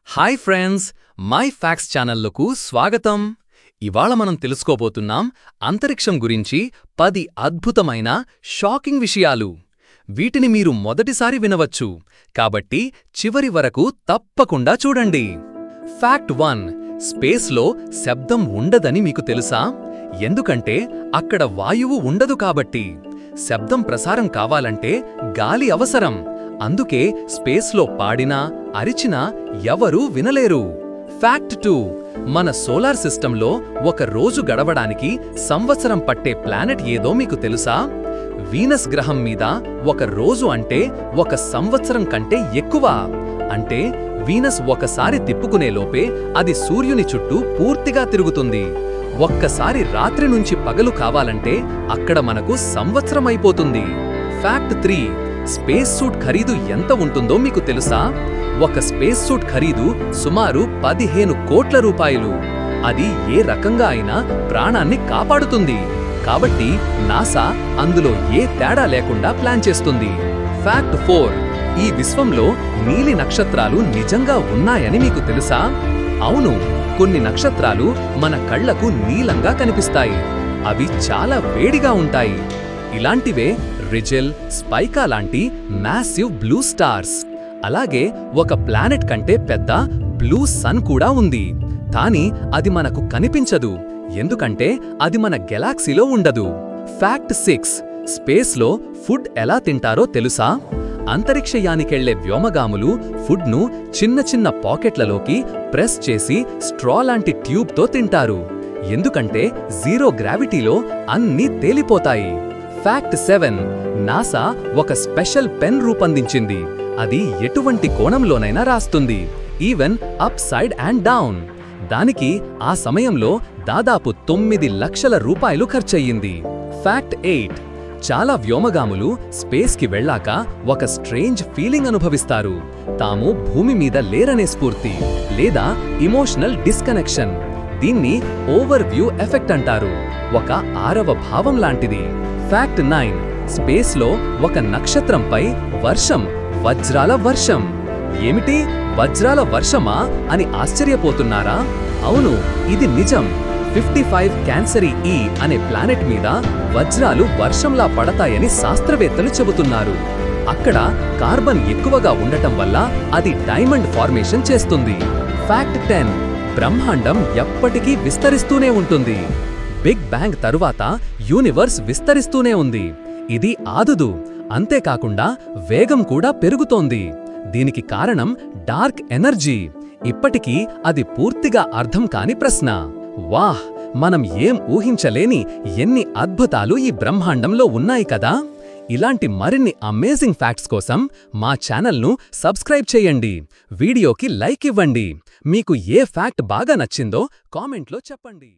Hi friends, my facts ఛానల్లకు స్వాగతం. ఇవాళ మనం తెలుసుకోబోతున్నాం అంతరిక్షం గురించి 10 అద్భుతమైన షాకింగ్ విషయాలు. వీటిని మీరు మొదటిసారి వినవచ్చు, కాబట్టి చివరి వరకు తప్పకుండా చూడండి. ఫ్యాక్ట్ 1. స్పేస్లో శబ్దం ఉండదని మీకు తెలుసా? ఎందుకంటే అక్కడ వాయువు ఉండదు కాబట్టి. శబ్దం ప్రసారం కావాలంటే గాలి అవసరం. అందుకే స్పేస్లో పాడినా అరిచినా ఎవరూ వినలేరు. ఫ్యాక్ట్ 2. మన సోలార్ సిస్టంలో ఒక రోజు గడవడానికి సంవత్సరం పట్టే ప్లానెట్ ఏదో మీకు తెలుసా? వీనస్ గ్రహం మీద ఒక రోజు అంటే 1 సంవత్సరం కంటే ఎక్కువ. అంటే వీనస్ ఒకసారి తిప్పుకునేలోపే అది సూర్యుని చుట్టూ పూర్తిగా తిరుగుతుంది. ఒక్కసారి రాత్రి నుంచి పగలు కావాలంటే అక్కడ మనకు సంవత్సరం అయిపోతుంది. ఫ్యాక్ట్ 3. స్పేస్ సూట్ ఖరీదు ఎంత ఉంటుందో మీకు తెలుసా? ఒక స్పేస్ సూట్ ఖరీదు సుమారు 15 కోట్ల రూపాయలు. అది ఏ రకంగా అయినా ప్రాణాన్ని కాపాడుతుంది. కాబట్టి నాసా అందులో ఏ తేడా లేకుండా ప్లాన్ చేస్తుంది. ఫ్యాక్ట్ 4. ఈ విశ్వంలో నీలి నక్షత్రాలు నిజంగా ఉన్నాయని మీకు తెలుసా? అవును, కొన్ని నక్షత్రాలు మన కళ్లకు నీలంగా కనిపిస్తాయి. అవి చాలా వేడిగా ఉంటాయి. ఇలాంటివే రిజెల్, స్పైకా లాంటి మ్యాసివ్ బ్లూ స్టార్స్. అలాగే ఒక ప్లానెట్ కంటే పెద్ద బ్లూ సన్ కూడా ఉంది. కానీ అది మనకు కనిపించదు, ఎందుకంటే అది మన గెలాక్సీలో ఉండదు. ఫ్యాక్ట్ 6. స్పేస్లో ఫుడ్ ఎలా తింటారో తెలుసా? అంతరిక్షయానికెళ్లే వ్యోమగాములు ఫుడ్ను చిన్న చిన్న పాకెట్లలోకి ప్రెస్ చేసి స్ట్రా లాంటి ట్యూబ్తో తింటారు. ఎందుకంటే జీరో గ్రావిటీలో అన్నీ తేలిపోతాయి. ఫ్యాక్ట్ 7. నాసా ఒక స్పెషల్ పెన్ రూపొందించింది. అది ఎటువంటి కోణంలోనైనా రాస్తుంది, even up side and down. దానికి ఆ సమయంలో దాదాపు 9 లక్షల రూపాయలు ఖర్చయింది. ఫ్యాక్ట్ 8. చాలా వ్యోమగాములు స్పేస్కి వెళ్ళాక ఒక స్ట్రేంజ్ ఫీలింగ్ అనుభవిస్తారు. తాము భూమి మీద లేరనే స్ఫూర్తి లేదా ఇమోషనల్ డిస్కనెక్షన్. దీన్ని ఓవర్ వ్యూ ఎఫెక్ట్ అంటారు. ఒక 6వ భావం లాంటిది. ఫ్యాక్ట్ 9. స్పేస్లో ఒక నక్షత్రంపై వర్షం, వజ్రాల వర్షం. ఏమిటి, వజ్రాల వర్షమా అని ఆశ్చర్యపోతున్నారా? అవును, ఇది నిజం. 55 క్యాన్సరీ ఈ అనే ప్లానెట్ మీద వజ్రాలు వర్షంలా పడతాయని శాస్త్రవేత్తలు చెబుతున్నారు. అక్కడ కార్బన్ ఎక్కువగా ఉండటం వల్ల అది డైమండ్ ఫార్మేషన్ చేస్తుంది. ఫ్యాక్ట్ 10. బ్రహ్మాండం ఎప్పటికీ విస్తరిస్తూనే ఉంటుంది. బిగ్ బ్యాంగ్ తరువాత యూనివర్స్ విస్తరిస్తూనే ఉంది. ఇది ఆదుదు. అంతేకాకుండా వేగం కూడా పెరుగుతోంది. దీనికి కారణం డార్క్ ఎనర్జీ. ఇప్పటికీ అది పూర్తిగా అర్థం కాని ప్రశ్న. వాహ్, మనం ఏం ఊహించలేని ఎన్ని అద్భుతాలు ఈ బ్రహ్మాండంలో ఉన్నాయి కదా! ఇలాంటి మరిన్ని అమేజింగ్ ఫ్యాక్ట్స్ కోసం మా ఛానల్ను సబ్స్క్రైబ్ చేయండి. వీడియోకి లైక్ ఇవ్వండి. మీకు ఏ ఫ్యాక్ట్ బాగా నచ్చిందో కామెంట్లో చెప్పండి.